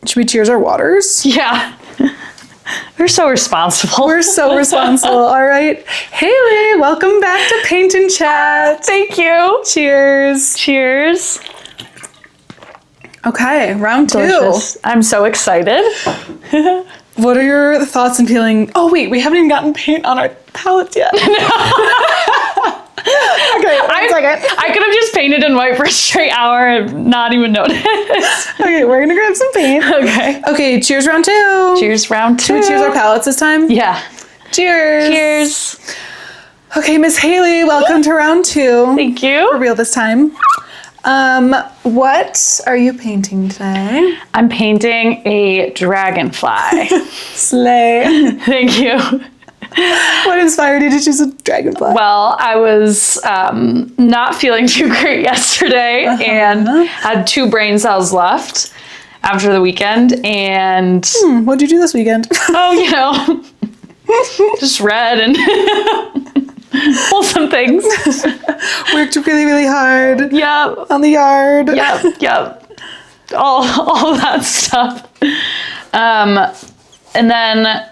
Should we cheers our waters? Yeah. We're so responsible. We're so responsible. All right. Haley, welcome back to Paint and Chat. Thank you. Cheers. Cheers. Okay, round 2. Delicious. I'm so excited. What are your thoughts and feeling? Oh, wait, we haven't even gotten paint on our palettes yet. Okay, one second. I could have just painted in white for a straight hour and not even noticed. Okay, we're gonna grab some paint. Okay. Okay, cheers round 2. Cheers, round 2. Should we cheers our palettes this time? Yeah. Cheers. Cheers. Okay, Miss Haley, welcome to round 2. Thank you. For real this time. What are you painting today? I'm painting a dragonfly. Slay. Thank you. What inspired you to choose a dragonfly? Well, I was not feeling too great yesterday and had 2 brain cells left after the weekend. And What'd you do this weekend? just read and wholesome things. Worked really, really hard. Yep. On the yard. Yep. All of that stuff. And then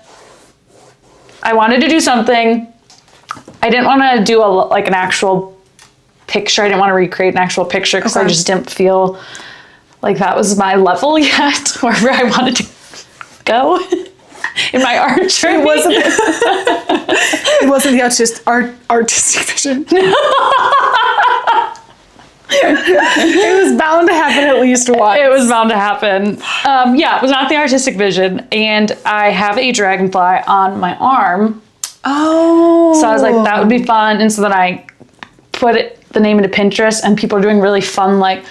I wanted to do something. I didn't want to do an actual picture. I didn't want to recreate an actual picture because I just didn't feel like that was my level yet, wherever I wanted to go in my art journey. It wasn't the artistic vision. It was bound to happen at least once. It was bound to happen. It was not the artistic vision. And I have a dragonfly on my arm. Oh. So I was like, that would be fun. And so then I put the name into Pinterest and people are doing really fun, like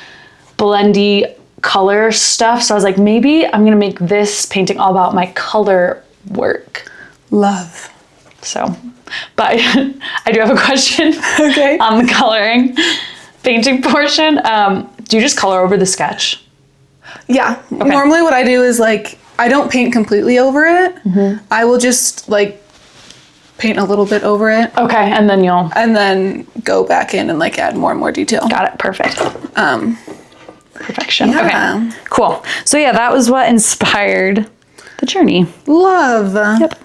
blendy color stuff. So I was like, maybe I'm going to make this painting all about my color work. Love. So, but I do have a question Okay. on the coloring painting portion. Do you just color over the sketch? Yeah. Okay. Normally what I do is I don't paint completely over it. Mm-hmm. I will just paint a little bit over it. Okay, and then go back in and add more and more detail. got it. Perfect. Perfection. Yeah. Okay. Cool. So yeah, that was what inspired the journey. Love. Yep.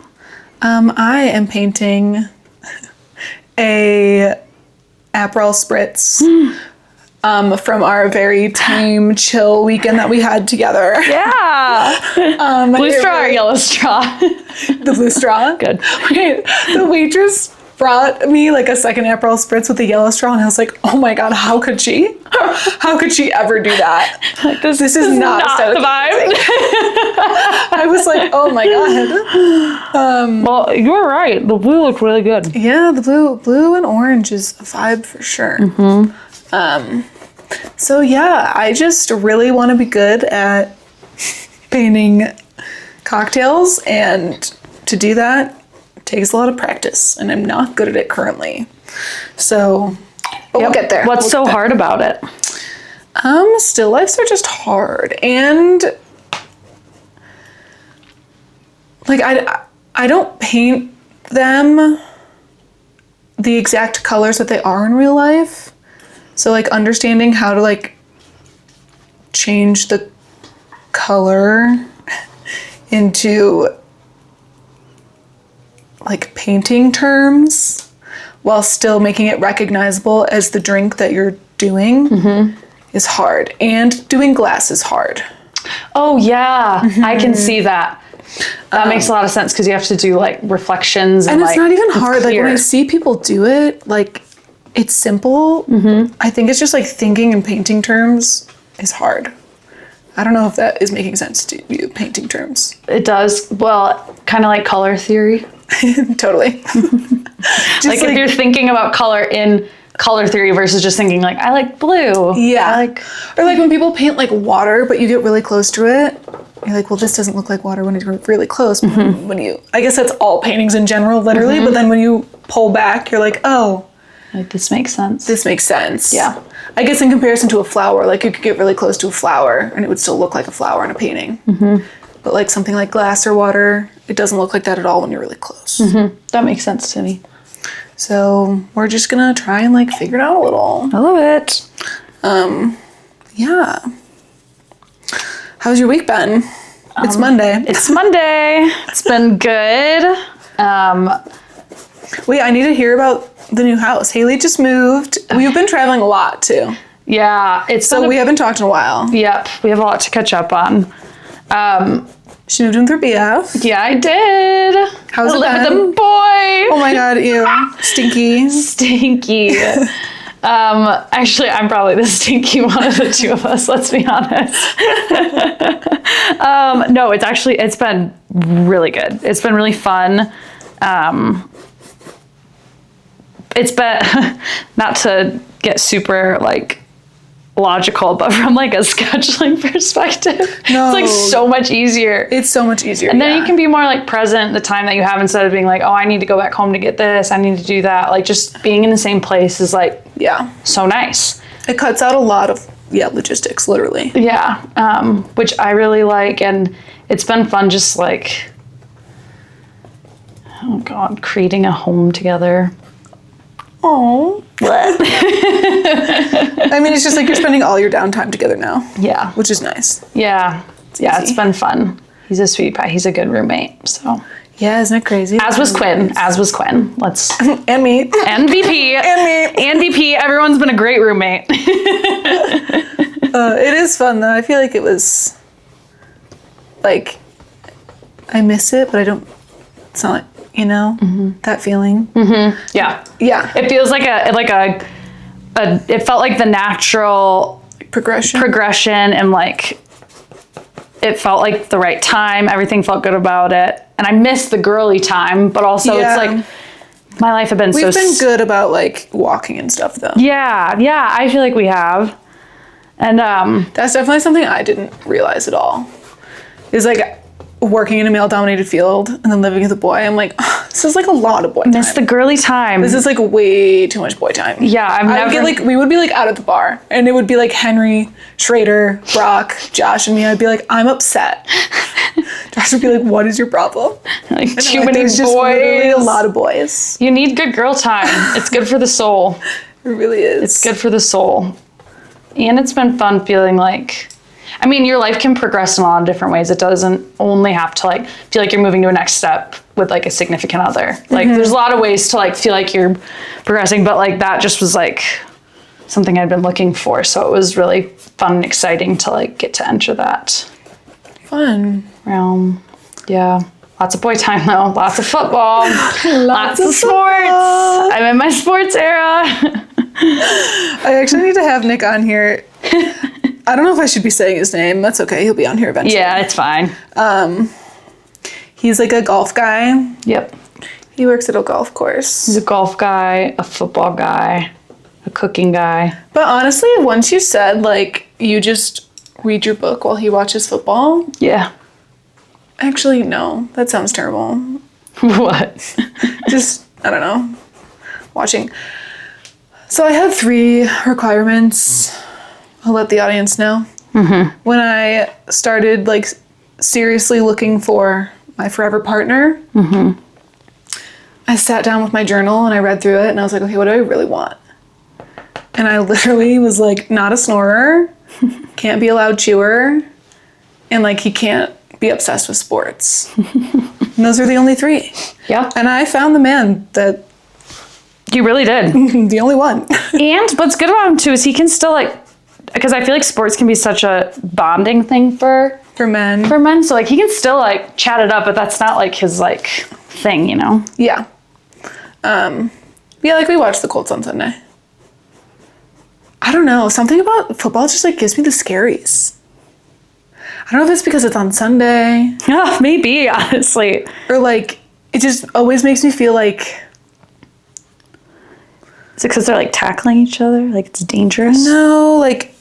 I am painting a Aperol Spritz from our very tame, chill weekend that we had together. Yeah. Blue straw or yellow straw? The blue straw. Good. Okay, the waitress brought me a second Aperol Spritz with the yellow straw, and I was like, oh my god, how could she? How could she ever do that? This is not the vibe. I was like, oh my god. Well, you were right. The blue looked really good. Yeah, the blue and orange is a vibe for sure. Mm-hmm. So yeah, I just really want to be good at painting cocktails, and to do that takes a lot of practice, and I'm not good at it currently. So, but we'll get there. What's so hard about it? Still lifes are just hard, and I don't paint them the exact colors that they are in real life. So understanding how to change the color into painting terms while still making it recognizable as the drink that you're doing is hard. And doing glass is hard. Oh yeah, I can see that. That makes a lot of sense because you have to do reflections and it's not even hard. When I see people do it, it's simple. I think it's just thinking in painting terms is hard. I don't know if that is making sense to you, painting terms. It does. Well, kind of like color theory. Totally. Just if you're thinking about color in color theory versus just thinking I like blue. Yeah. Or when people paint water, but you get really close to it. You're like, well, this doesn't look like water when you're really close. When I guess that's all paintings in general, literally. But then when you pull back, you're like, oh. This makes sense. This makes sense. Yeah. I guess in comparison to a flower, you could get really close to a flower and it would still look like a flower in a painting. But something like glass or water, it doesn't look like that at all when you're really close. That makes sense to me. So we're just gonna try and figure it out a little. I love it. Yeah. How's your week been? It's Monday. It's Monday. It's been good. Wait, I need to hear about the new house. Haley just moved. We've been traveling a lot too. Yeah, So we haven't talked in a while. Yep, we have a lot to catch up on. She moved in with her BF. Yeah, I did. How's it I lived been? with a boy. Oh my god, ew. Stinky. Stinky. Actually, I'm probably the stinky one of the two of us, let's be honest. No, it's been really good. It's been really fun. It's been, not to get super like logical, but from like a scheduling perspective, No. it's like so much easier. It's so much easier. And then you can be more like present the time that you have instead of being like, oh, I need to go back home to get this. I need to do that. Like just being in the same place is like, so nice. It cuts out a lot of, logistics, literally. Yeah. Which I really like. And it's been fun just like, oh God, creating a home together. Oh. I mean, it's just like you're spending all your downtime together now. Yeah. Which is nice. Yeah. It's been fun. He's a sweet pie. He's a good roommate. So. Yeah, isn't it crazy? As was Quinn. Let's. And me. And VP. And me. And VP. Everyone's been a great roommate. It is fun though. I feel like it was like I miss it, but I don't. It's not like that feeling. Mm-hmm. Yeah. Yeah. It feels like it felt like the natural progression and like it felt like the right time. Everything felt good about it. And I missed the girly time, but also it's like my life had been We've been good about like walking and stuff though. Yeah, I feel like we have. And that's definitely something I didn't realize at all. Is like working in a male-dominated field and then living with a boy. I'm like, this is like a lot of boy time. Miss the girly time. This is like way too much boy time. Yeah, we would be like out at the bar and it would be like Henry, Schrader, Brock, Josh, and me. I'd be like, I'm upset. Josh would be like, what is your problem? Like too many there's boys. Just literally a lot of boys. You need good girl time. It's good for the soul. It really is. It's good for the soul. And it's been fun feeling like, I mean, your life can progress in a lot of different ways. It doesn't only have to like feel like you're moving to a next step with like a significant other. Like there's a lot of ways to like feel like you're progressing, but like that just was like something I'd been looking for. So it was really fun and exciting to like get to enter that realm. Yeah. Lots of boy time though. Lots of football. Lots of sports. I'm in my sports era. I actually need to have Nick on here. I don't know if I should be saying his name. That's okay. He'll be on here eventually. Yeah, it's fine. He's like a golf guy. Yep. He works at a golf course. He's a golf guy, a football guy, a cooking guy. But honestly, once you said like you just read your book while he watches football. Yeah. Actually, no. That sounds terrible. What? Just, I don't know. Watching. So I had 3 requirements. I'll let the audience know. Mm-hmm. When I started like seriously looking for my forever partner, I sat down with my journal and I read through it and I was like, okay, what do I really want? And I literally was like, not a snorer, can't be a loud chewer, and like he can't be obsessed with sports. And those are the only 3. Yeah. And I found the man that... You really did. The only one. And what's good about him too is he can still like, because I feel like sports can be such a bonding thing for men. So like he can still like chat it up, but that's not like his like thing, you know? Yeah. Yeah, like we watched the Colts on Sunday. I don't know. Something about football just like gives me the scaries. I don't know if it's because it's on Sunday. Yeah, maybe, honestly. Or like, it just always makes me feel like... Is it because they're like tackling each other? Like it's dangerous? No, like,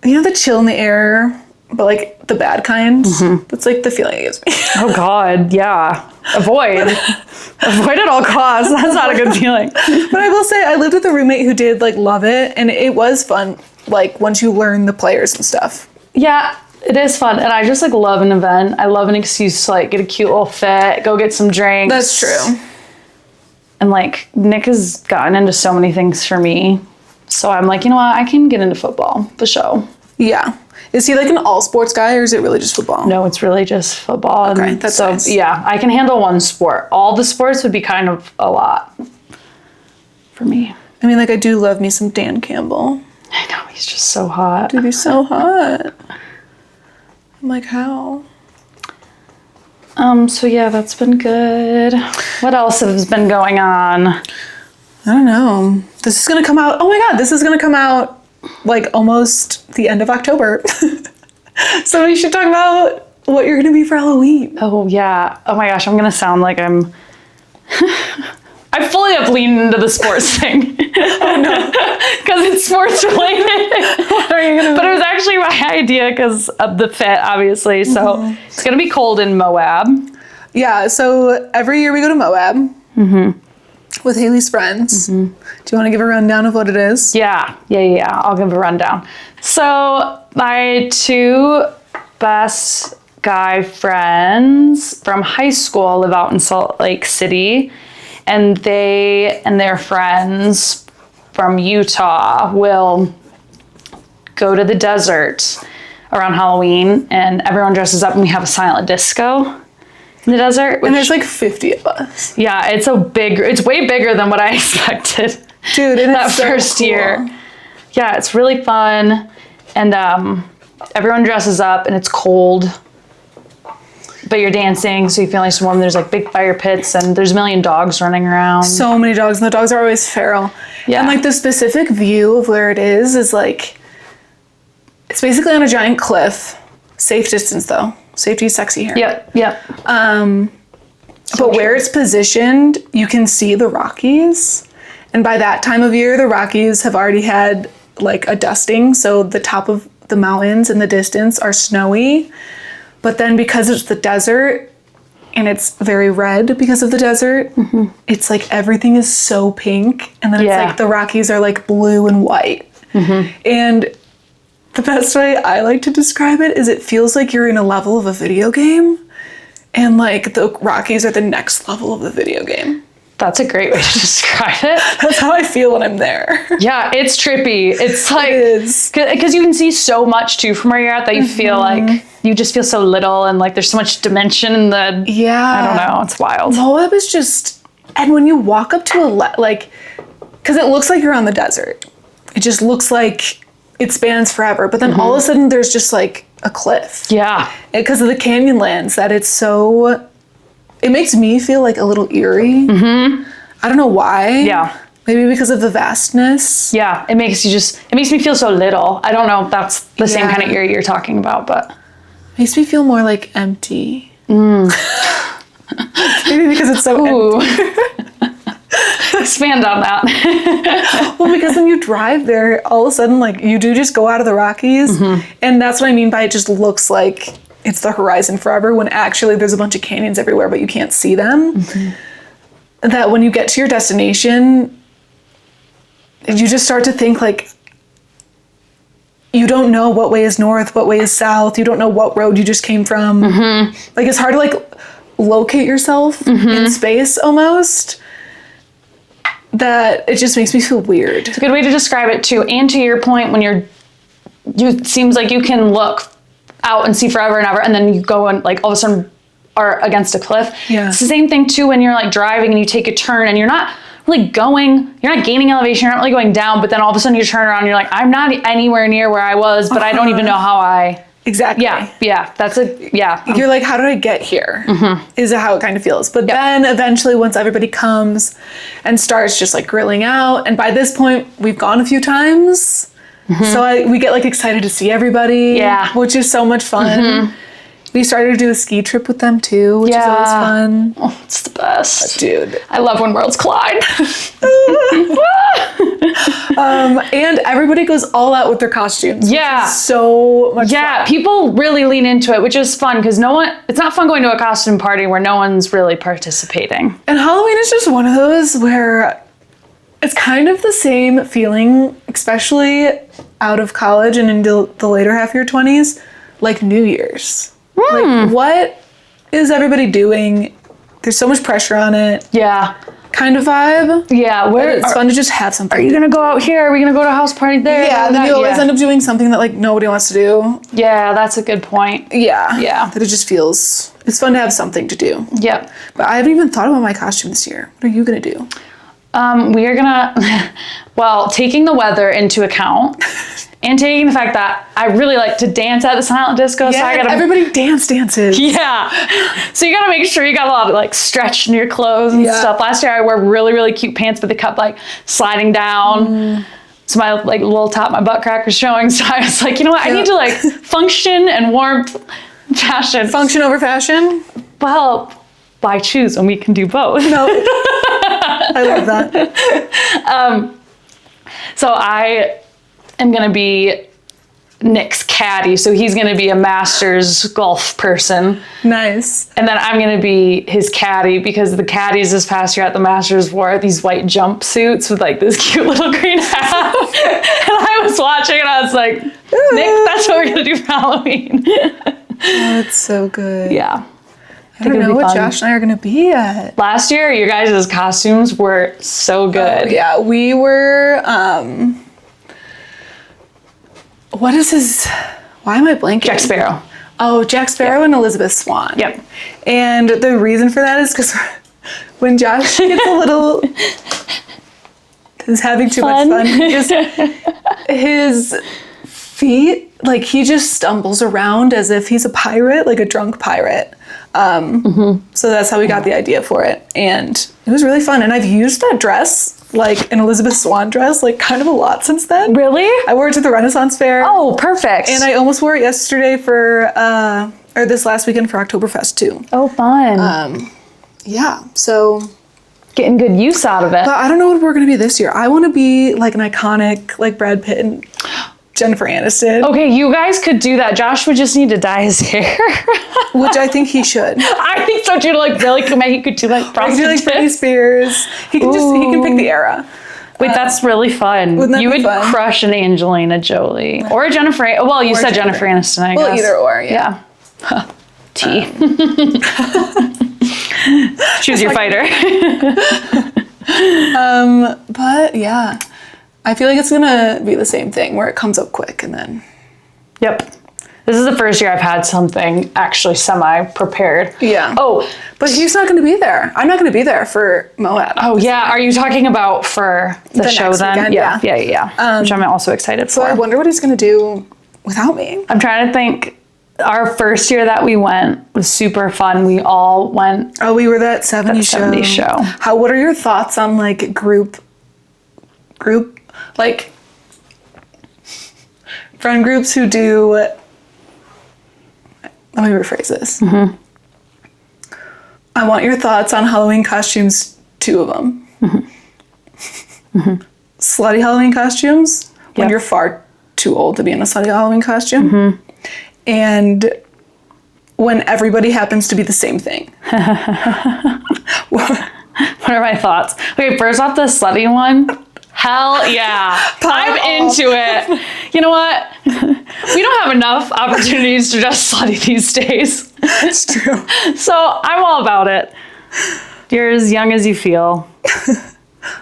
you know the chill in the air, but like the bad kind? That's like the feeling it gives me. Oh God, yeah. Avoid. Avoid at all costs. That's not a good feeling. But I will say, I lived with a roommate who did like love it, and it was fun, like once you learn the players and stuff. Yeah, it is fun. And I just like love an event. I love an excuse to like get a cute little fit, go get some drinks. That's true. And like Nick has gotten into so many things for me. So I'm like, you know what? I can get into football, the show. Yeah. Is he like an all sports guy or is it really just football? No, it's really just football. Okay, And that's so nice. yeah, I can handle one sport. All the sports would be kind of a lot for me. I mean, like, I do love me some Dan Campbell. I know, he's just so hot. Dude, he's so hot. I'm like, how? So yeah, that's been good. What else has been going on? I don't know. This is gonna come out. Oh my god, this is gonna come out like almost the end of October. So we should talk about what you're gonna be for Halloween. Oh yeah. Oh my gosh, I'm gonna sound like I'm I fully have leaned into the sports thing. Oh no. Because it's sports related. What are you gonna But it was actually my idea because of the fit, obviously. So it's gonna be cold in Moab. Yeah, so every year we go to Moab with Haley's friends. Do you want to give a rundown of what it is? Yeah. I'll give a rundown. So my two best guy friends from high school live out in Salt Lake City, and they and their friends from Utah will go to the desert around Halloween, and everyone dresses up and we have a silent disco in the desert. And there's like 50 of us. Yeah, it's way bigger than what I expected. Dude, and that it's so first cool. year. Yeah, it's really fun. And everyone dresses up and it's cold. But you're dancing, so you feel nice and warm. There's like big fire pits and there's a million dogs running around. So many dogs, and the dogs are always feral. Yeah. And like the specific view of where it is like, it's basically on a giant cliff. Safe distance though. Safety is sexy here. Yep. But where it's positioned, you can see the Rockies. And by that time of year, the Rockies have already had like a dusting. So the top of the mountains in the distance are snowy. But then because it's the desert and it's very red because of the desert, it's like everything is so pink. And then it's like the Rockies are like blue and white. And the best way I like to describe it is it feels like you're in a level of a video game. And like the Rockies are the next level of the video game. That's a great way to describe it. That's how I feel when I'm there. Yeah, it's trippy. It's like, It is. because you can see so much too from where you're at that you feel like, you just feel so little and like there's so much dimension in the, Yeah. I don't know, it's wild. Moab is just, and when you walk up to like, because it looks like you're on the desert. It just looks like it spans forever. But then all of a sudden there's just like a cliff. Yeah. Because of the canyon lands that it's so, it makes me feel like a little eerie. I don't know why. Yeah. Maybe because of the vastness. Yeah, it makes me feel so little. I don't know if that's the same kind of eerie you're talking about, but. Makes me feel more like empty. Maybe because it's so empty. Expand on that. Well, because when you drive there, all of a sudden, like, you do just go out of the Rockies. And that's what I mean by it just looks like it's the horizon forever, when actually there's a bunch of canyons everywhere, but you can't see them. That when you get to your destination, you just start to think, like, you don't know what way is north, what way is south. You don't know what road you just came from. Like, it's hard to, like, locate yourself in space, almost. That it just makes me feel weird. It's a good way to describe it too. And to your point, when it seems like you can look out and see forever and ever, and then you go and like all of a sudden are against a cliff. Yeah. It's the same thing too when you're like driving and you take a turn and you're not really you're not gaining elevation, you're not really going down, but then all of a sudden you turn around and you're like, I'm not anywhere near where I was, but I don't even know how I. Exactly. Yeah. You're like, how did I get here? Is how it kind of feels. But then eventually once everybody comes and starts just like grilling out, and by this point we've gone a few times. So we get like excited to see everybody. Yeah. Which is so much fun. We started to do a ski trip with them too, which is always fun. Oh, it's the best. Dude. I love when worlds collide. And everybody goes all out with their costumes. Yeah. Which is so much fun. People really lean into it, which is fun because it's not fun going to a costume party where no one's really participating. And Halloween is just one of those where it's kind of the same feeling, especially out of college and into the later half of your 20s, like New Year's. Like, what is everybody doing? There's so much pressure on it. Yeah. kind of vibe. Yeah, But where it's fun to just have something. are you gonna go out here? Are we gonna go to a house party there? Yeah, and then you always end up doing something that like nobody wants to do. Yeah, that's a good point. Yeah. Yeah. That it just feels, it's fun to have something to do. Yep. But I haven't even thought about my costume this year. What are you gonna do? We are gonna, well, taking the weather into account and taking the fact that I really like to dance at the silent disco. So I gotta, everybody dances. yeah. So you gotta make sure you got a lot of like stretch in your clothes and stuff. Last year I wore really, really cute pants, but they kept like sliding down. So my like little top, my butt crack was showing. So I was like, you know what? I need to like function and warmth, fashion. Function over fashion? Well, why choose when we can do both? No. I love that. So I am going to be Nick's caddy. So he's going to be a Masters golf person. Nice. And then I'm going to be his caddy because the caddies this past year at the Masters wore these white jumpsuits with like this cute little green hat. And I was watching and I was like, Nick, that's what we're going to do for Halloween. Oh, that's so good. Yeah. I don't know what Josh and I are going to be yet. Last year, your guys' costumes were so good. Oh, yeah, we were, what is his, why am I blanking? Jack Sparrow. Oh, Jack Sparrow and Elizabeth Swann. Yep. And the reason for that is because when Josh gets a little, is having too much fun, his feet, like he just stumbles around as if he's a pirate, like a drunk pirate. So that's how we got the idea for it. And it was really fun. And I've used that dress, like an Elizabeth Swann dress, like kind of a lot since then. Really? I wore it to the Renaissance Fair. Oh, perfect. And I almost wore it yesterday for, or this last weekend for Oktoberfest too. Oh, fun. Yeah, so. Getting good use out of it. But I don't know what we're going to be this year. I want to be like an iconic, like Brad Pitt and Jennifer Aniston. Okay, you guys could do that. Josh would just need to dye his hair. Which I think he should. I think so too, to like really he could do like He frosted could do like Britney tips. Spears. He can pick the era. Wait, that's really fun. Wouldn't that You be would fun? crush an Angelina Jolie. Or a Jennifer, well, you said Jennifer Aniston, I guess. Well, either or, yeah. T. Choose your fighter. But yeah, I feel like it's gonna be the same thing where it comes up quick and then. Yep. This is the first year I've had something actually semi-prepared. Yeah. Oh, But he's not gonna be there. I'm not gonna be there for Moab. oh yeah. Are you talking about for the show next then? weekend, Yeah. Which I'm also excited So for. I wonder what he's gonna do without me. I'm trying to think. Our first year that we went was super fun. We all went. Oh, we were that 70s show. 70s show. What are your thoughts on like group, like friend groups who do, let me rephrase this. Mm-hmm. I want your thoughts on Halloween costumes, 2 of them. Mm-hmm. Mm-hmm. Slutty Halloween costumes, when Yep. you're far too old to be in a slutty Halloween costume. Mm-hmm. And when everybody happens to be the same thing. What are my thoughts? Okay, first off, the slutty one. Hell yeah. I'm into it. You know what? We don't have enough opportunities to just slutty these days. It's true. So I'm all about it. You're as young as you feel.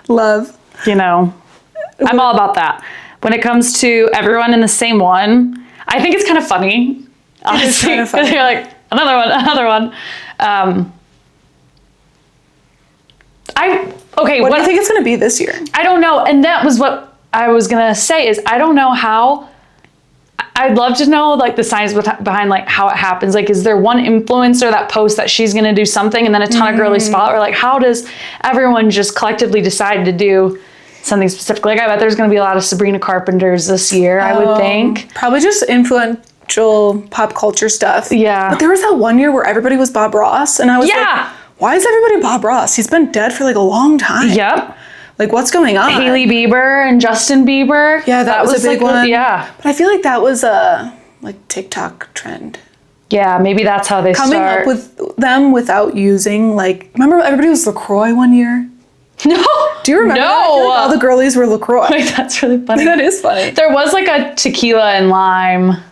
Love. You know, I'm all about that. When it comes to everyone in the same one, I think it's kind of funny. Honestly, It is kind of funny. You're like, another one. What do you think it's going to be this year? I don't know. And that was what I was going to say is I don't know how. I'd love to know like the science behind like how it happens. Like, is there one influencer that posts that she's going to do something and then a ton of girlies follow? Or like, how does everyone just collectively decide to do something specific? Like, I bet there's going to be a lot of Sabrina Carpenters this year, I would think. Probably just influential pop culture stuff. Yeah. But there was that one year where everybody was Bob Ross, and I was like, why is everybody Bob Ross? He's been dead for like a long time. Yep. Like, what's going on? Hailey Bieber and Justin Bieber. Yeah, that was a big like, one. Yeah. But I feel like that was a like TikTok trend. Yeah, maybe that's how they Coming start. up with them without using like, remember everybody was LaCroix one year? No. Do you remember that? I feel like all the girlies were LaCroix. Wait, that's really funny. That is funny. There was like a tequila and lime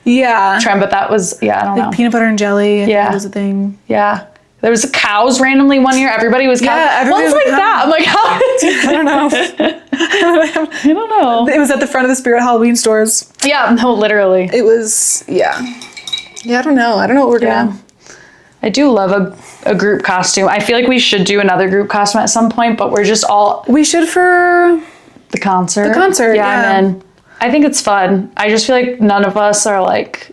Yeah. trend, but that was, I don't know. Peanut butter and jelly. I think Yeah. was a thing. Yeah. There was cows randomly one year. Everybody was cows. Yeah, everybody What's was like cows. that? I'm like, how? I don't know. I don't know. It was at the front of the Spirit Halloween stores. Yeah, no, literally. It was, yeah. Yeah, I don't know. I don't know what we're doing. I do love a group costume. I feel like we should do another group costume at some point, but we're just all... We should for... The concert. The concert, yeah. yeah. I'm in. I think it's fun. I just feel like none of us are like...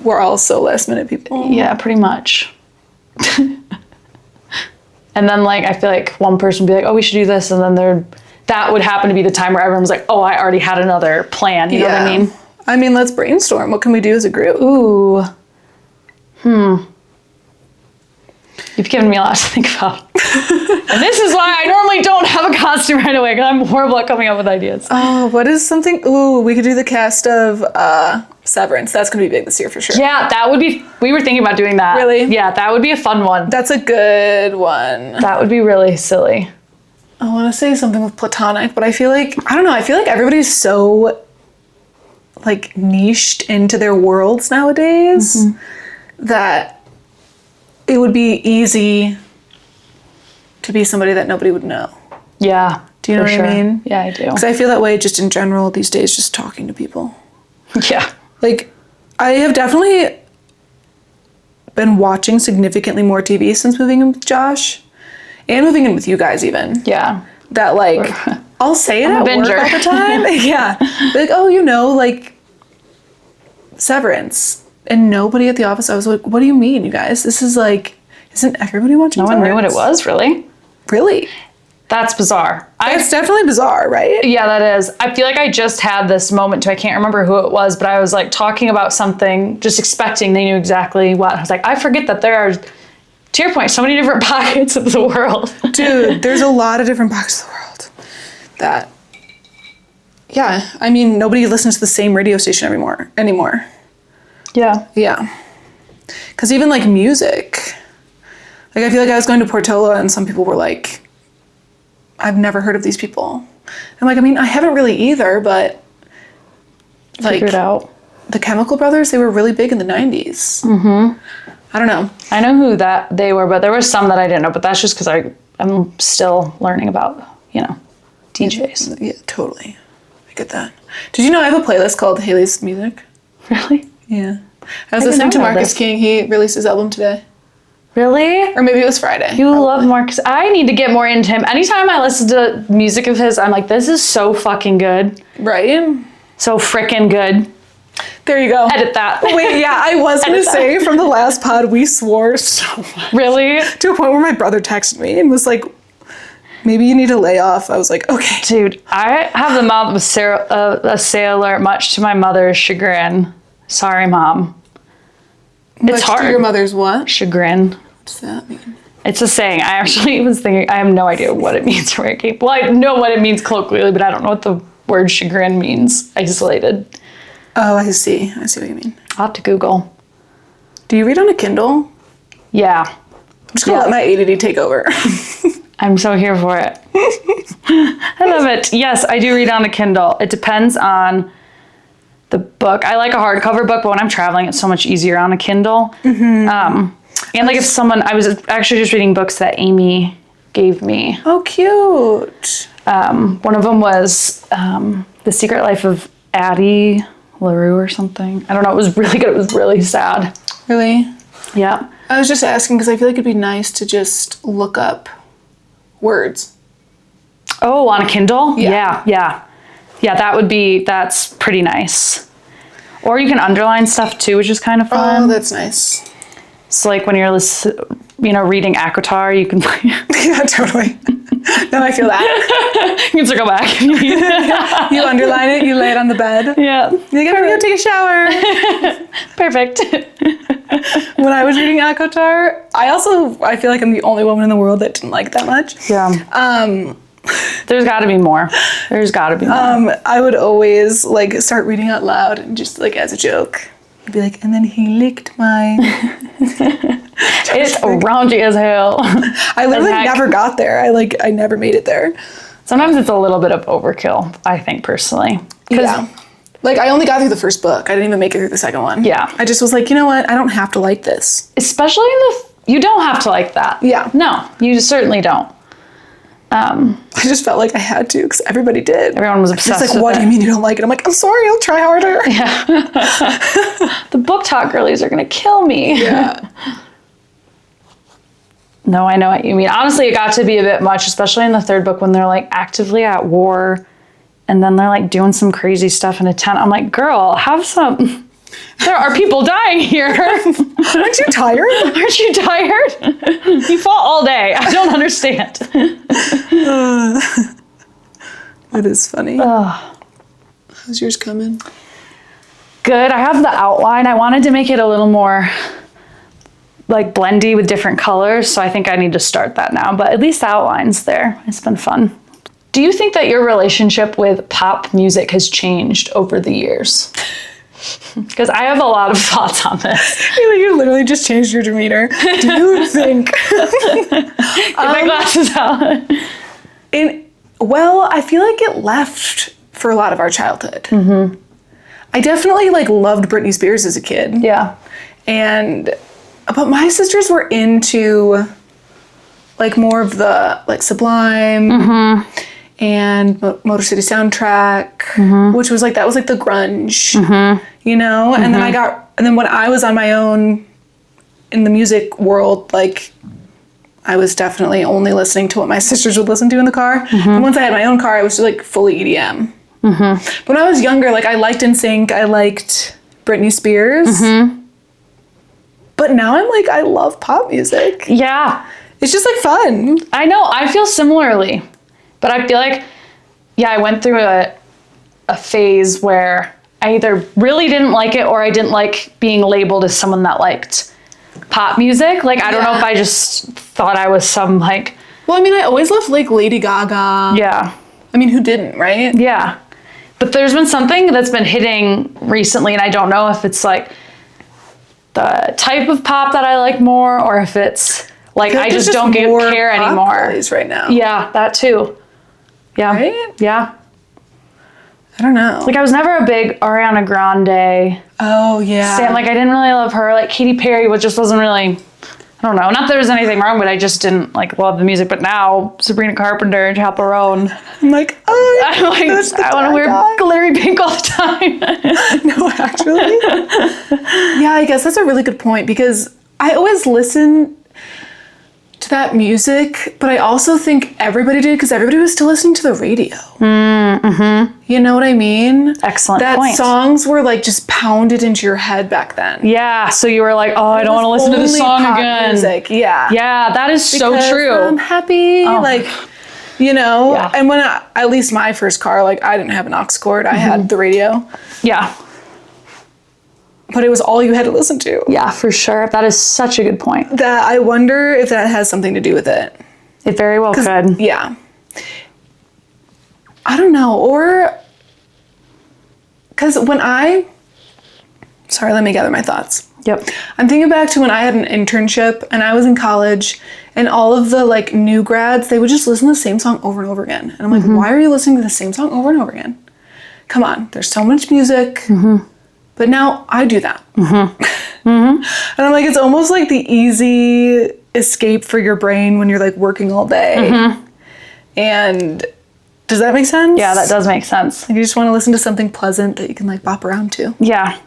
We're all so last minute people. Yeah, pretty much. And then like, I feel like one person would be like, oh, we should do this. And then that would happen to be the time where everyone's like, oh, I already had another plan. You know what I mean? I mean, let's brainstorm. What can we do as a group? Ooh. You've given me a lot to think about. And this is why I normally don't have a costume right away, because I'm horrible at coming up with ideas. Oh, what is something? Ooh, we could do the cast of Severance. That's going to be big this year for sure. Yeah, that would be, we were thinking about doing that. Really? Yeah, that would be a fun one. That's a good one. That would be really silly. I want to say something with Platonic, but I feel like, I don't know, I feel like everybody's so like niched into their worlds nowadays that it would be easy to be somebody that nobody would know. Yeah. Do you know what I mean? Yeah, I do. Because I feel that way just in general these days, just talking to people. Yeah. Like, I have definitely been watching significantly more TV since moving in with Josh and moving in with you guys even. Yeah. That like, I'll say it at work binger. all the time. Yeah. Like, oh, you know, like Severance. And nobody at the office, I was like, what do you mean, you guys? This is like, isn't everybody watching No one Severance? knew what it was, really? Really? That's bizarre. It's definitely bizarre, right? Yeah, that is. I feel like I just had this moment too. I can't remember who it was, but I was like talking about something, just expecting they knew exactly what. I was like, I forget that there are, to your point, so many different pockets of the world. Dude, there's a lot of different pockets of the world that, yeah, I mean, nobody listens to the same radio station anymore. Yeah. Yeah. Because even like music, like I feel like I was going to Portola and some people were like, I've never heard of these people. I'm like, I mean, I haven't really either, but like Figure it out. the Chemical Brothers, they were really big in the 90s. I don't know. I know who that they were, but there were some that I didn't know, but that's just because I'm still learning about, DJs. Yeah, totally. I get that. Did you know I have a playlist called Hayley's Music? Really? Yeah. I was did listening not to know Marcus this. King. He released his album today. Really? Or maybe it was Friday. You love Marcus. I need to get more into him. Anytime I listen to music of his, I'm like, this is so fucking good. Right? So frickin' good. There you go. Edit that. Wait, yeah, I was going to Edit that. say from the last pod, we swore so much. Really? To a point where my brother texted me and was like, maybe you need to lay off. I was like, okay. Dude, I have the mouth of a sailor, much to my mother's chagrin. Sorry, Mom. Much hard. to your mother's what? Chagrin. What does that mean? It's a saying. I actually was thinking, I have no idea what it means where it came. Well, I know what it means colloquially, but I don't know what the word chagrin means isolated. Oh, I see. I see what you mean. I'll have to Google. Do you read on a Kindle? Yeah. I'm just going to let my ADD take over. I'm so here for it. I love it. Yes, I do read on a Kindle. It depends on the book. I like a hardcover book, but when I'm traveling, it's so much easier on a Kindle. And like if someone, I was actually just reading books that Amy gave me. Oh, cute. One of them was The Secret Life of Addie LaRue or something. I don't know. It was really good. It was really sad. Really? Yeah. I was just asking because I feel like it'd be nice to just look up words. Oh, on a Kindle? Yeah. Yeah, that's pretty nice. Or you can underline stuff too, which is kind of fun. Oh, that's nice. So like when you're reading ACOTAR, you can Yeah, totally. No, I feel that. you can circle back. You underline it, you lay it on the bed. Yeah. You're like, I'm gonna go take a shower. Perfect. When I was reading ACOTAR, I feel like I'm the only woman in the world that didn't like that much. Yeah. There's got to be more. There's got to be more. I would always like start reading out loud and just like as a joke. I'd be like, and then he licked my... It's raunchy as hell. I literally never got there. I never made it there. Sometimes it's a little bit of overkill, I think, personally. Yeah. Like, I only got through the first book. I didn't even make it through the second one. Yeah. I just was like, you know what? I don't have to like this. Especially in You don't have to like that. Yeah. No, you certainly don't. I just felt like I had to because everybody did. Everyone was obsessed It's like, with what it. do you mean you don't like it? I'm like, I'm sorry, I'll try harder. The book talk girlies are gonna kill me. Yeah. No, I know what you mean. Honestly, it got to be a bit much, especially in the third book when they're like actively at war and then they're like doing some crazy stuff in a tent. I'm like, girl, have some. There are people dying here. Aren't you tired? Aren't you tired? You fought all day. I don't understand. It is funny. How's yours coming? Good. I have the outline. I wanted to make it a little more like blendy with different colors, so I think I need to start that now. But at least the outline's there. It's been fun. Do you think that your relationship with pop music has changed over the years? Because I have a lot of thoughts on this. You literally just changed your demeanor. Do you think? Get my glasses out. Well, I feel like it left for a lot of our childhood. Mm-hmm. I definitely like loved Britney Spears as a kid. Yeah. But my sisters were into like more of the like Sublime and Motor City Soundtrack, which was like, that was like the grunge, you know? And then when I was on my own in the music world, like I was definitely only listening to what my sisters would listen to in the car. And once I had my own car, I was just like fully EDM. But when I was younger, like I liked NSYNC, I liked Britney Spears. But now I'm like, I love pop music. Yeah. It's just like fun. I know. I feel similarly. But I feel like, yeah, I went through a phase where I either really didn't like it or I didn't like being labeled as someone that liked pop music. Like, I don't know if I just thought I was some like... Well, I mean, I always loved like Lady Gaga. Yeah. I mean, who didn't, right? Yeah. But there's been something that's been hitting recently, and I don't know if it's like the type of pop that I like more or if it's like I just don't care anymore. Right now. Yeah, that too. Yeah. Right? Yeah. I don't know. Like I was never a big Ariana Grande Oh, yeah. fan. Like I didn't really love her. Like Katy Perry just wasn't really, I don't know. Not that there was anything wrong, but I just didn't like love the music. But now Sabrina Carpenter and Chaperone. I'm like, oh, I want to wear glittery pink all the time. No, actually. Yeah, I guess that's a really good point because I always listen to that music, but I also think everybody did because everybody was still listening to the radio. You know what I mean? Excellent that point. Songs were like just pounded into your head back then. Yeah, so you were like, oh, I don't want to listen to this song again. Music. Yeah. Yeah, that is so true. I'm happy, like, you know? Yeah. And when at least my first car, like I didn't have an aux cord, I had the radio. Yeah. But it was all you had to listen to. Yeah, for sure. That is such a good point. That I wonder if that has something to do with it. It very well could. Yeah. I don't know. Or, because sorry, let me gather my thoughts. Yep. I'm thinking back to when I had an internship and I was in college and all of the like new grads, they would just listen to the same song over and over again. And I'm like, why are you listening to the same song over and over again? Come on, there's so much music. But now I do that. And I'm like, it's almost like the easy escape for your brain when you're like working all day. And does that make sense? Yeah, that does make sense. Like you just want to listen to something pleasant that you can like bop around to. Yeah.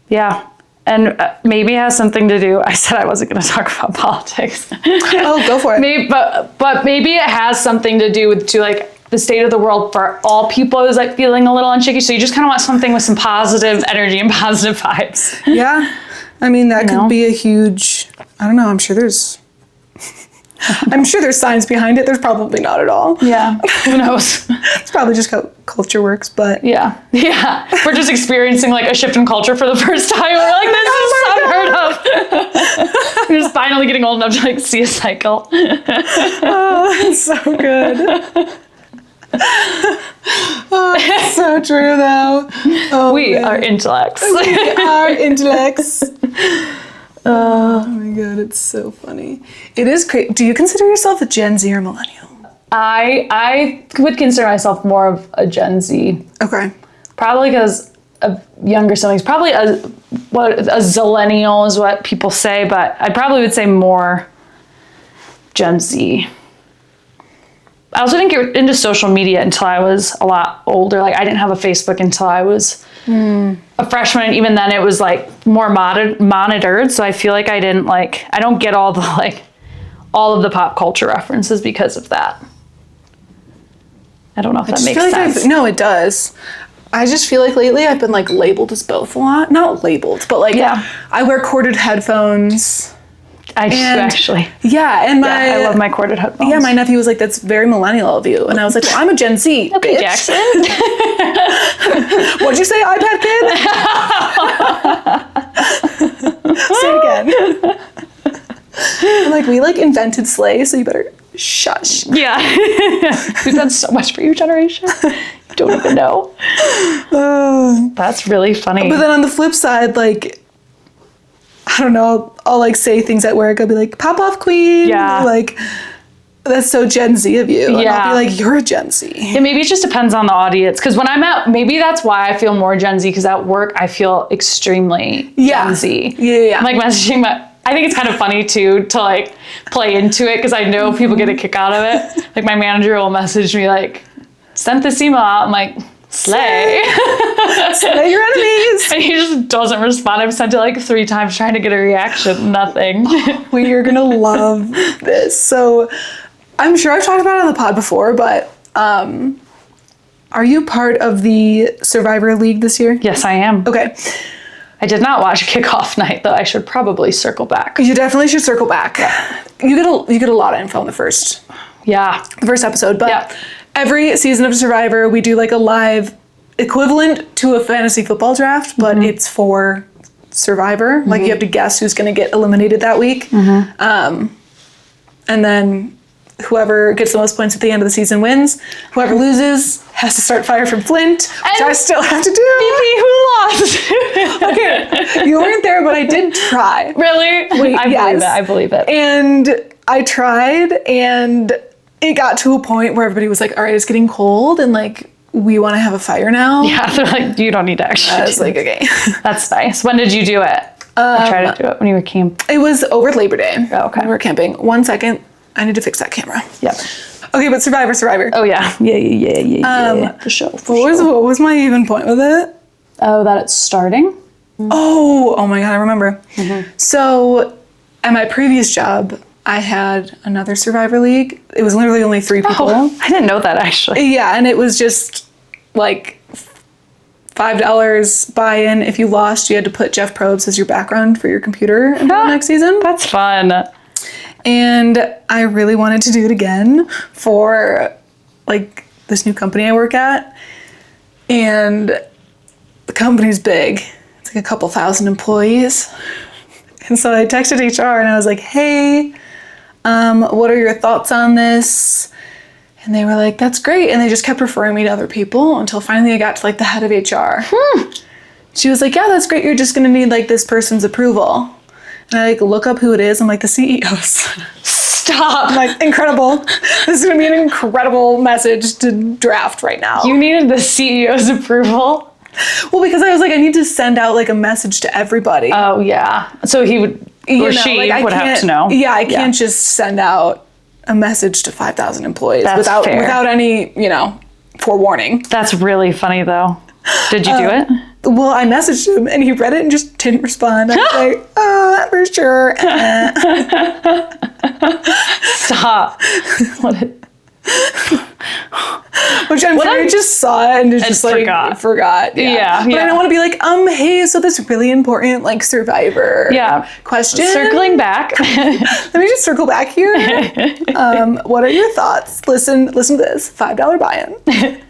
Yeah. And maybe it has something to do, I said I wasn't going to talk about politics. Oh, go for it. Maybe, but maybe it has something to do with like the state of the world for all people is like feeling a little unshaky. So you just kind of want something with some positive energy and positive vibes. Yeah. I mean, that could be a huge, I don't know, I'm sure there's science behind it. There's probably not at all. Yeah. Who knows? It's probably just how culture works, but. Yeah. Yeah. We're just experiencing like a shift in culture for the first time. We're like, this is unheard of. We're just finally getting old enough to like see a cycle. Oh, it's so good. Oh, it's so true though. Oh, we are intellects. We are intellects. Oh my god, it's so funny. It is crazy. Do you consider yourself a Gen Z or millennial? I would consider myself more of a Gen Z. Okay. Probably because of younger siblings. Probably a zillennial is what people say, but I probably would say more Gen Z. I also didn't get into social media until I was a lot older. Like I didn't have a Facebook until I was a freshman. And even then it was like more monitored. So I feel like I don't get all of the pop culture references because of that. I don't know if that makes sense. No, it does. I just feel like lately I've been like labeled as both a lot. Not labeled, but like I wear corded headphones. I do actually. Yeah, and I love my corded headphones. Yeah, my nephew was like, "That's very millennial of you," and I was like, "Well, I'm a Gen Z." Okay, bitch. Jackson. What'd you say, iPad kid? Say it again. I'm like, we like invented sleigh, so you better shush. Yeah, we've done so much for your generation. You don't even know. That's really funny. But then on the flip side, like, I don't know, I'll like say things at work. I'll be like, "Pop off, queen." Yeah. Like, that's so Gen Z of you. And Yeah. I'll be like, "You're a Gen Z." Yeah, maybe it just depends on the audience. Because when maybe that's why I feel more Gen Z. Because at work I feel extremely Gen Z. Yeah. I'm like messaging I think it's kind of funny too to like play into it because I know people get a kick out of it. Like my manager will message me like, "Sent this email out." I'm like, "Slay." Slay your enemies. And he just doesn't respond. I've sent it like 3 times trying to get a reaction. Nothing. Well, you're gonna love this. So I'm sure I've talked about it on the pod before, but are you part of the Survivor League this year? Yes, I am. Okay. I did not watch Kickoff Night, though. I should probably circle back. You definitely should circle back. You get a lot of info in the first episode, but every season of Survivor, we do like a live equivalent to a fantasy football draft, but it's for Survivor. Like you have to guess who's going to get eliminated that week. And then whoever gets the most points at the end of the season wins. Whoever loses has to start fire from Flint, which I still have to do. Phoebe, who lost? Okay, you weren't there, but I did try. Really? Wait, I believe it. And I tried, and it got to a point where everybody was like, "All right, it's getting cold, and like, we want to have a fire now." Yeah, they're like, "You don't need to actually." I was like, "Okay." That's nice. When did you do it? I tried to do it when you were camping. It was over Labor Day. Oh, okay. We were camping. 1 second. I need to fix that camera. Yep. Okay, but Survivor. Oh yeah. Yeah. For sure. What was my even point with it? Oh, that it's starting? Oh my God, I remember. So at my previous job, I had another Survivor League. It was literally only 3 people. Oh, I didn't know that actually. Yeah, and it was just like $5 buy-in. If you lost, you had to put Jeff Probst as your background for your computer until the next season. That's fun. And I really wanted to do it again for like this new company I work at. And the company's big. It's like a couple thousand employees. And so I texted HR and I was like, "Hey, what are your thoughts on this?" And they were like, "That's great." And they just kept referring me to other people until finally I got to like the head of HR. She was like, "Yeah, that's great. You're just gonna need like this person's approval." And I like look up who it is. I'm like, the CEOs. Stop. I'm like, incredible. This is gonna be an incredible message to draft right now. You needed the CEO's approval? Well, because I was like, I need to send out like a message to everybody. Oh yeah. So he would, she would have to know. Yeah, I can't just send out a message to 5,000 employees without any, forewarning. That's really funny though. Did you do it? Well, I messaged him and he read it and just didn't respond. I was like, for sure. Stop. Which I'm sure he just saw it and just like forgot. Yeah. But I don't want to be like, hey, so this really important like Survivor question. Circling back. Let me just circle back here. What are your thoughts? Listen to this. $5 buy-in.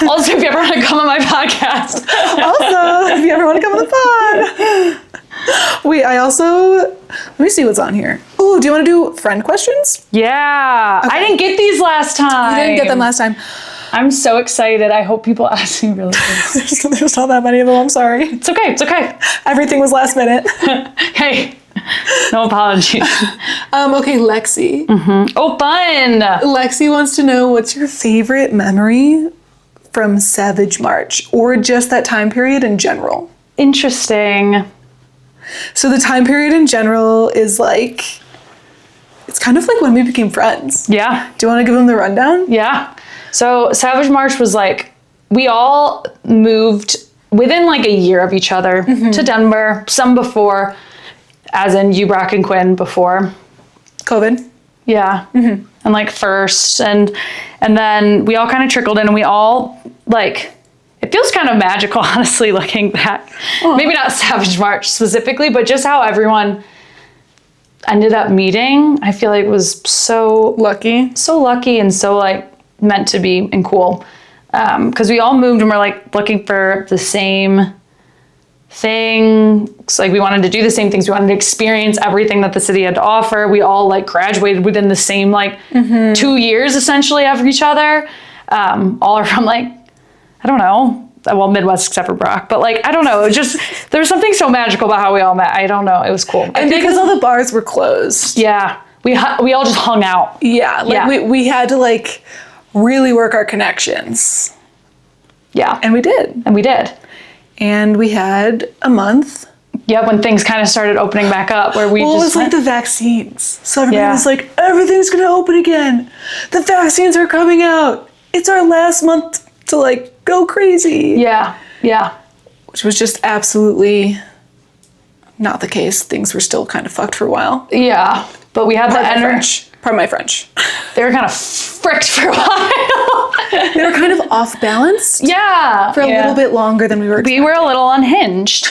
Also, if you ever want to come on my podcast. Also, if you ever want to come on the pod. Wait, let me see what's on here. Ooh, do you want to do friend questions? Yeah. Okay. I didn't get these last time. You didn't get them last time. I'm so excited. I hope people ask me really good. There's not that many of them. I'm sorry. It's okay. Everything was last minute. Hey, no apologies. Okay, Lexi. Oh, fun. Lexi wants to know, what's your favorite memory from Savage March, or just that time period in general? Interesting. So the time period in general is like, it's kind of like when we became friends. Yeah. Do you want to give them the rundown? Yeah. So Savage March was like, we all moved within like a year of each other to Denver, some before, as in you, Brock, and Quinn before. COVID. Yeah. And like first, and then we all kind of trickled in, and we all like, it feels kind of magical, honestly, looking back. Maybe not Savage March specifically, but just how everyone ended up meeting. I feel like it was so lucky and so like meant to be and cool. Because we all moved and we're like looking for the same thing. So like we wanted to do the same things. We wanted to experience everything that the city had to offer. We all like graduated within the same like 2 years essentially of each other. All are from like, I don't know, well, Midwest except for Brock, but like, I don't know. It just, there was something so magical about how we all met. I don't know. It was cool. And because all the bars were closed. Yeah. We all just hung out. Yeah. Like we had to like really work our connections. Yeah. And we did. And we had a month. Yeah, when things kind of started opening back up where we it was like the vaccines. So everybody was like, everything's going to open again. The vaccines are coming out. It's our last month to like go crazy. Yeah. Which was just absolutely not the case. Things were still kind of fucked for a while. Yeah. But we had the energy. Pardon my French. They were kind of fricked for a while. They were kind of off balance. Yeah. For a little bit longer than we were expecting. We were a little unhinged.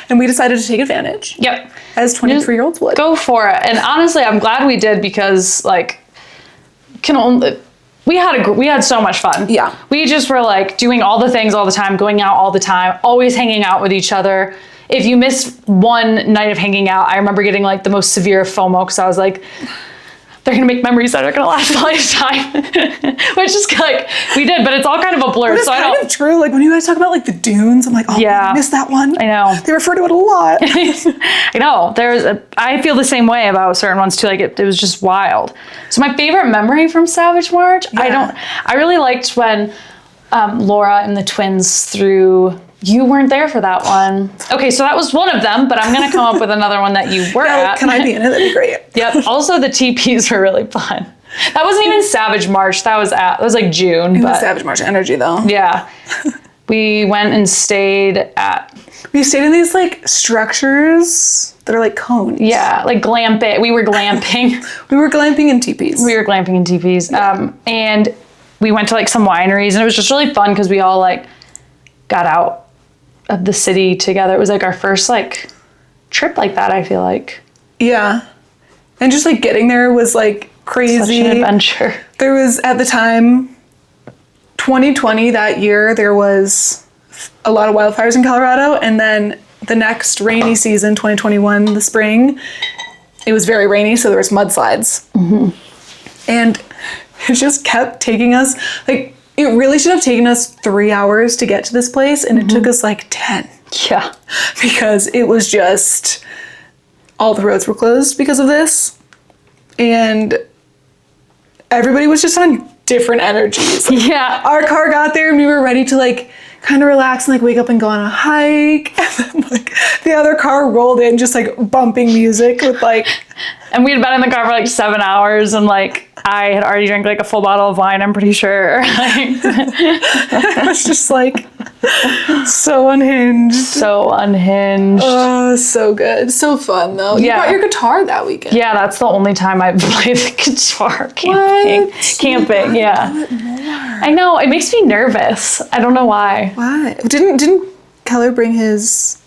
And we decided to take advantage. Yep. As 23-year-olds would. Go for it. And honestly, I'm glad we did because like, we had so much fun. Yeah. We just were like doing all the things all the time, going out all the time, always hanging out with each other. If you missed one night of hanging out, I remember getting like the most severe FOMO because I was like, they're gonna make memories that are gonna last a lifetime. Which is like, we did, but it's all kind of a blur. But it's kind of true. Like when you guys talk about like the dunes, I'm like, oh, yeah. I missed that one. I know. They refer to it a lot. I know. I feel the same way about certain ones too. Like it was just wild. So my favorite memory from Savage March, I really liked when Laura and the twins threw. You weren't there for that one. Okay, so that was one of them, but I'm gonna come up with another one that you were at. Can I be in it? That'd be great. Yep. Also, the TPs were really fun. That wasn't even Savage March. That was like June. It was Savage March energy though. Yeah. We went and stayed in these like structures that are like cones. Yeah, like glamping. We were glamping. We were glamping in teepees. Yeah. And we went to like some wineries, and it was just really fun because we all like got out of the city together. It was like our first like trip like that, I feel like. Yeah. And just like getting there was like crazy. Such an adventure. There was at the time, 2020, that year, there was a lot of wildfires in Colorado. And then the next rainy season, 2021, the spring, it was very rainy. So there was mudslides. And it just kept taking us, like, it really should have taken us 3 hours to get to this place, and it took us like 10. Yeah. Because it was just, all the roads were closed because of this. And everybody was just on different energies. Like, yeah. Our car got there and we were ready to like kind of relax and like wake up and go on a hike. And then like the other car rolled in just like bumping music with like... And we had been in the car for like 7 hours, and like I had already drank like a full bottle of wine, I'm pretty sure. It was just like so unhinged. Oh, so good. So fun though. You brought your guitar that weekend. Yeah, that's the only time I've played the guitar camping. Camping, yeah. I know, it makes me nervous. I don't know why. Why? Didn't Keller bring his...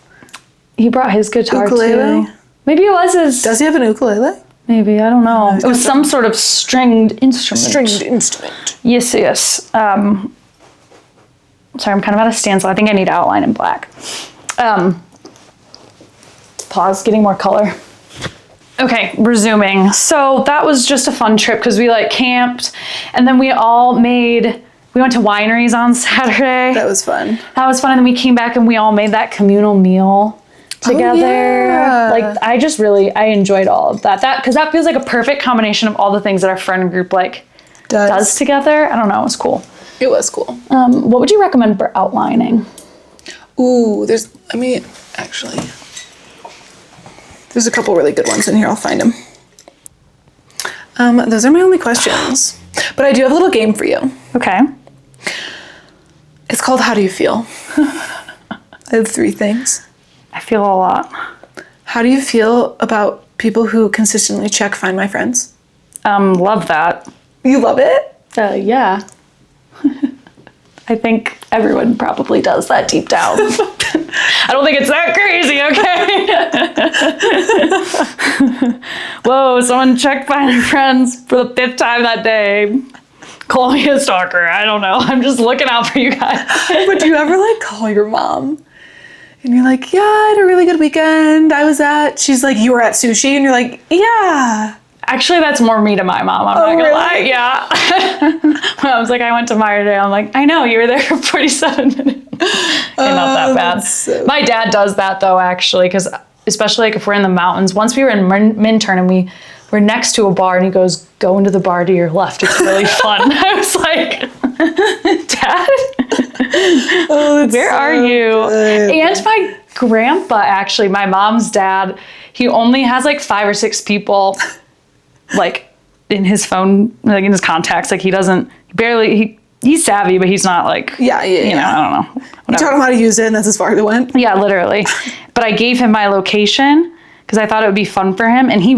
He brought his guitar ukulele? too. Maybe it was his... Does he have an ukulele? Maybe, I don't know. It was some sort of stringed instrument. Yes. Sorry, I'm kind of at a standstill. I think I need outline in black. Pause, getting more color. Okay, resuming. So that was just a fun trip because we like camped, and then we went to wineries on Saturday. That was fun. And then we came back and we all made that communal meal together. Oh, yeah. Like I enjoyed all of that. Because that feels like a perfect combination of all the things that our friend group like does together. I don't know, it was cool. It was cool. What would you recommend for outlining? Ooh, there's a couple really good ones in here. I'll find them. Those are my only questions. But I do have a little game for you. Okay. It's called How Do You Feel? I have 3 things. I feel a lot. How do you feel about people who consistently check Find My Friends? Love that. You love it? Yeah. I think everyone probably does that deep down. I don't think it's that crazy, okay? Whoa, someone checked Find My Friends for the 5th time that day. Call me a stalker. I don't know. I'm just looking out for you guys. But do you ever like call your mom? And you're like, yeah, I had a really good weekend. She's like, you were at sushi? And you're like, yeah. Actually, that's more me to my mom. I'm not gonna really? lie. Yeah. I was like, I went to Maya today. I'm like, I know, you were there for 47 minutes. Not that bad. My dad does that though, actually, because especially like if we're in the mountains. Once we were in Minturn and we were next to a bar and he goes, go into the bar to your left. It's really fun. I was like, Dad? Where are you? Good. And my grandpa, actually, my mom's dad, he only has like 5 or 6 people like in his phone, like in his contacts. Like he's savvy, but he's not like, you know, I don't know. You taught him how to use it and that's as far as it went? Yeah, literally. But I gave him my location because I thought it would be fun for him. And he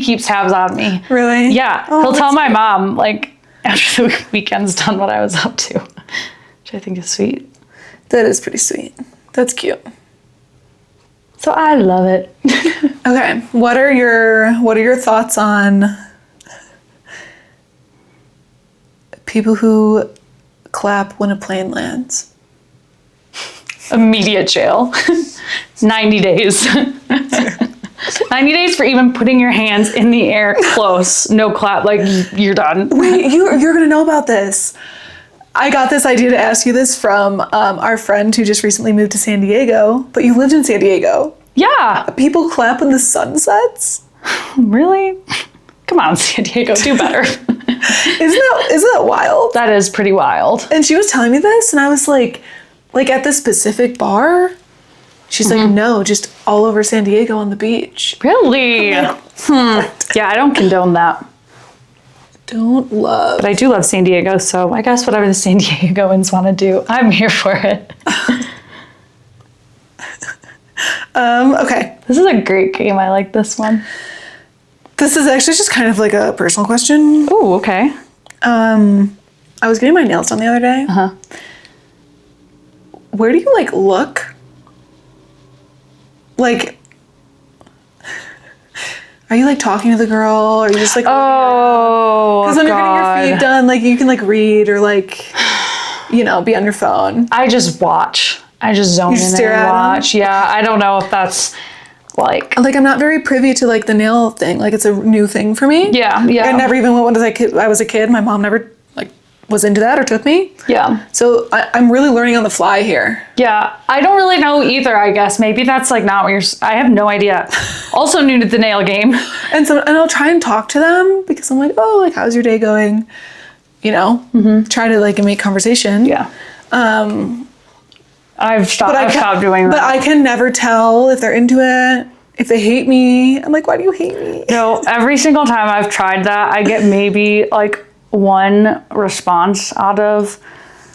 keeps tabs on me. Really? Yeah. He'll tell my mom, like, after the weekend's done what I was up to, which I think is sweet. That is pretty sweet. That's cute. So I love it. Okay. What are your thoughts on people who clap when a plane lands? Immediate jail. 90 days. 90 days for even putting your hands in the air close. No clap, like you're done. Wait, you're gonna know about this. I got this idea to ask you this from our friend who just recently moved to San Diego, but you lived in San Diego. Yeah. People clap when the sun sets? Really? Come on, San Diego, do better. Isn't that wild? That is pretty wild. And she was telling me this, and I was like at this specific bar? She's like, no, just all over San Diego on the beach. Really? Like, Yeah, I don't condone that. Don't love. But I do love San Diego, so I guess whatever the San Diegoans want to do, I'm here for it. Okay. This is a great game. I like this one. This is actually just kind of like a personal question. Oh, okay. I was getting my nails done the other day. Uh-huh. Where do you like look? Like, are you like talking to the girl? Or are you just like, oh, because when you're getting your feet done, like you can like read or like, be on your phone. I just watch. I just zone in stare and at 'em? watch. Yeah, I don't know if that's like I'm not very privy to like the nail thing. Like it's a new thing for me. Yeah. I never even went when I was a kid. My mom never like was into that or took me. Yeah. So I'm really learning on the fly here. Yeah, I don't really know either, I guess. Maybe that's like not what I have no idea. Also new to the nail game. And I'll try and talk to them because I'm like, oh, like how's your day going? Try to like make conversation. Yeah. I've stopped doing that. But I can never tell if they're into it, if they hate me. I'm like, why do you hate me? No, every single time I've tried that, I get maybe like one response out of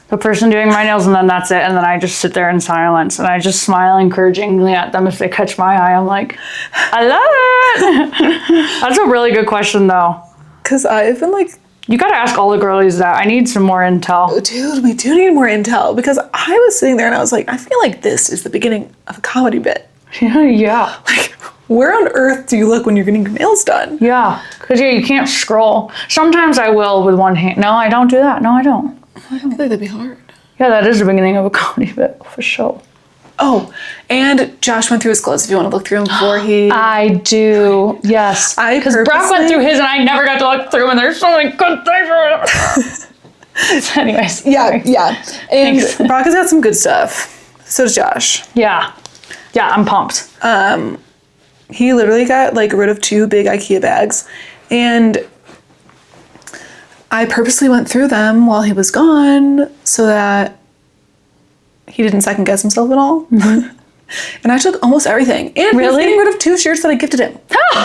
the person doing my nails, and then that's it. And then I just sit there in silence and I just smile encouragingly at them if they catch my eye. I'm like, I love it. That's a really good question though. Because I've been like, you gotta ask all the girlies that. I need some more intel. dude, we do need more intel. Because I was sitting there and I was like, I feel like this is the beginning of a comedy bit. Yeah. Like, where on earth do you look when you're getting your nails done? Yeah, because you can't scroll. Sometimes I will with one hand. No, I don't do that. No, I don't. I feel like that'd be hard. Yeah, that is the beginning of a comedy bit, for sure. Oh, and Josh went through his clothes if you want to look through them before he... I do, yes. Because Brock went through his and I never got to look through, and there's so many good things. Anyways. Yeah. And Brock has got some good stuff. So does Josh. Yeah, I'm pumped. He literally got like rid of 2 big IKEA bags, and I purposely went through them while he was gone so that he didn't second guess himself at all. Mm-hmm. And I took almost everything. And Really? he's getting rid of 2 shirts that I gifted him.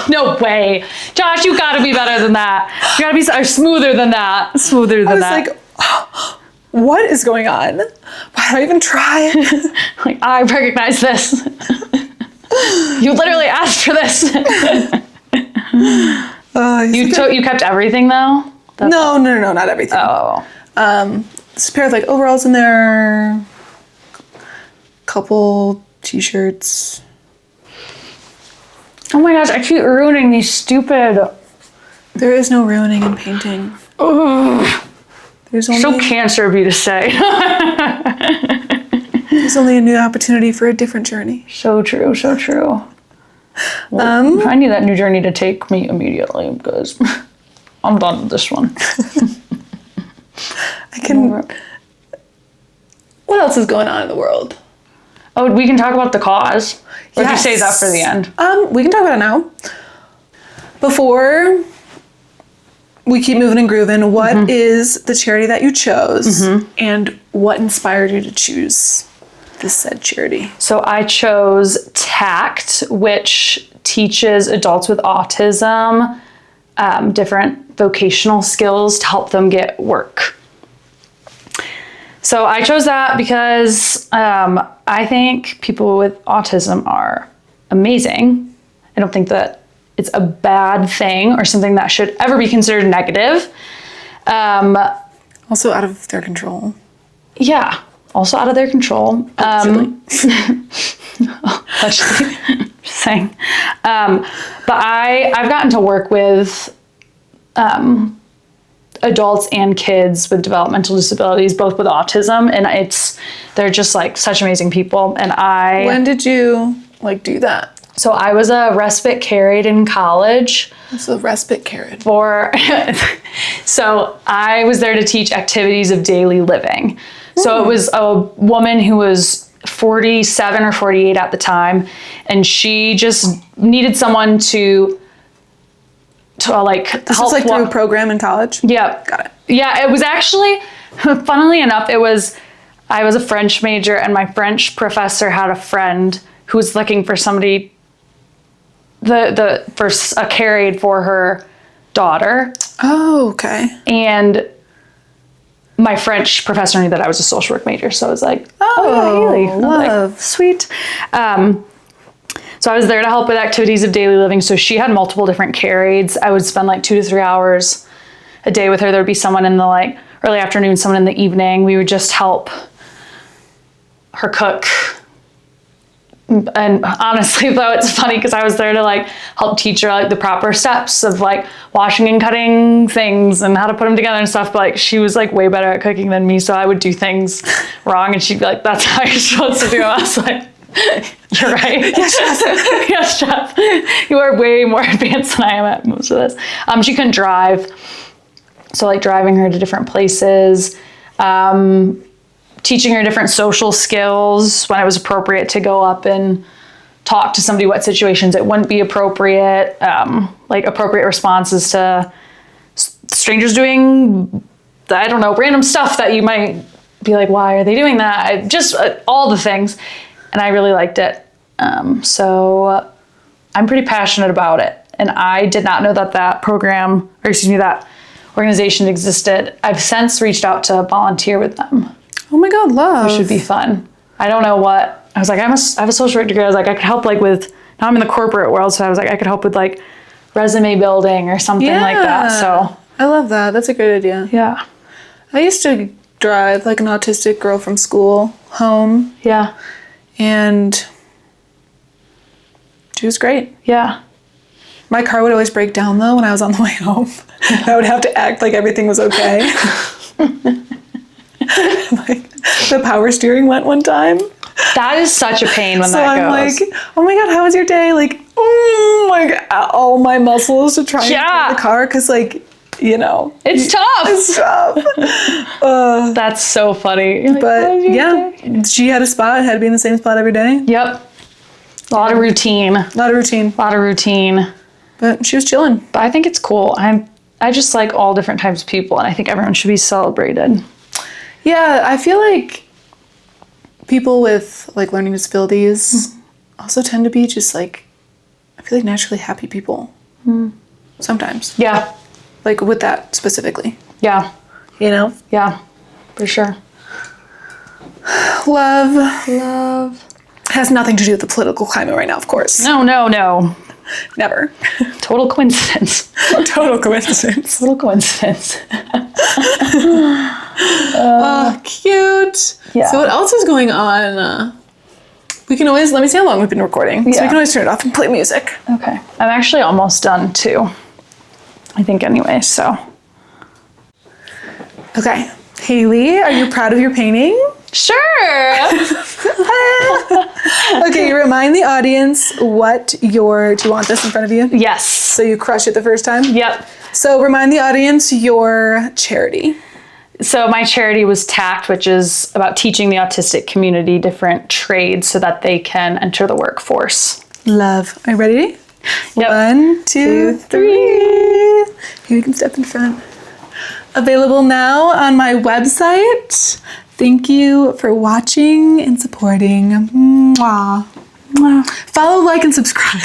No way. Josh, you gotta be better than that. You gotta be smoother than that. Smoother than that. I was like, oh, what is going on? Why do I even try? Like, I recognize this. You literally asked for this. You kept everything though? No, not everything. Oh. There's a pair of like overalls in there, couple t-shirts. Oh my gosh, I keep ruining these stupid. There is no ruining in painting. Ugh. There's only So cancer of you to say. there's only a new opportunity for a different journey. So true, so true. Well, I need that new journey to take me immediately because I'm done with this one. I can. What else is going on in the world? Oh, we can talk about the cause. Or Yes. do you save that for the end? We can talk about it now. Before we keep moving and grooving, what is the charity that you chose, and what inspired you to choose this said charity? So I chose TACT, which teaches adults with autism different vocational skills to help them get work. So I chose that because I think people with autism are amazing. I don't think that it's a bad thing or something that should ever be considered negative. Also out of their control. Yeah, also out of their control. Allegedly, just saying. But I've gotten to work with adults and kids with developmental disabilities, both with autism, and they're just like such amazing people. And When did you do that? So I was a respite care aide in college. So respite care aide. So I was there to teach activities of daily living. So it was a woman who was 47 or 48 at the time, and she just needed someone to This was through a program in college? Yeah. Got it. Yeah, it was actually, funnily enough, I was a French major, and my French professor had a friend who was looking for somebody, for a care aide for her daughter. Oh, okay. And my French professor knew that I was a social work major, so I was like, oh, Haley. And I was love. like, sweet. So I was there to help with activities of daily living. So she had multiple different care aides. I would spend 2 to 3 hours a day with her. There'd be someone in the early afternoon, someone in the evening. We would just help her cook. And honestly, though, it's funny because I was there to help teach her the proper steps of washing and cutting things and how to put them together and stuff. But she was way better at cooking than me. So I would do things wrong and she'd be like, that's how you're supposed to do it. I was like, you're right. Yes, chef. Yes, chef. You are way more advanced than I am at most of this. She couldn't drive. So driving her to different places, teaching her different social skills when it was appropriate to go up and talk to somebody, what situations it wouldn't be appropriate, appropriate responses to strangers doing, I don't know, random stuff that you might be like, why are they doing that? Just all the things. And I really liked it. So I'm pretty passionate about it. And I did not know that program, or excuse me, that organization existed. I've since reached out to volunteer with them. Oh my God, love. Which would be fun. I don't know what, I was like, I have a social work degree. I was like, I could help with, now I'm in the corporate world. So I was like, I could help with resume building or something like that. So I love that. That's a great idea. yeah. I used to drive an autistic girl from school home. Yeah. And she was great. Yeah. My car would always break down though when I was on the way home. I would have to act like everything was okay. The power steering went one time. That is such a pain when that goes. So I'm like, oh my God, how was your day? Oh my God, all my muscles to try and turn the car because it's tough. It's tough. That's so funny. But yeah, she had a spot, had to be in the same spot every day. Yep. A lot of routine. But she was chilling. But I think it's cool. I just like all different types of people, and I think everyone should be celebrated. Yeah, I feel like people with like learning disabilities also tend to be just like, I feel like naturally happy people. Sometimes. Yeah. Like with that specifically. Yeah. You know? Yeah. For sure. Love. Has nothing to do with the political climate right now, of course. No. Never. Total coincidence. Total coincidence. Total coincidence. Oh, cute. Yeah. So what else is going on? We can always, let me see how long we've been recording. So we can always turn it off and play music. Okay. I'm actually almost done too. I think anyway, so. Okay. Hayley, are you proud of your painting? Sure. Okay, remind the audience what do you want this in front of you? Yes. So you crush it the first time? Yep. So remind the audience your charity. So my charity was TACT, which is about teaching the autistic community different trades so that they can enter the workforce. Love. Are you ready? Yep. 1, 2, 3. Here you can step in front. Available now on my website. Thank you for watching and supporting. Mwah. Follow, like, and subscribe.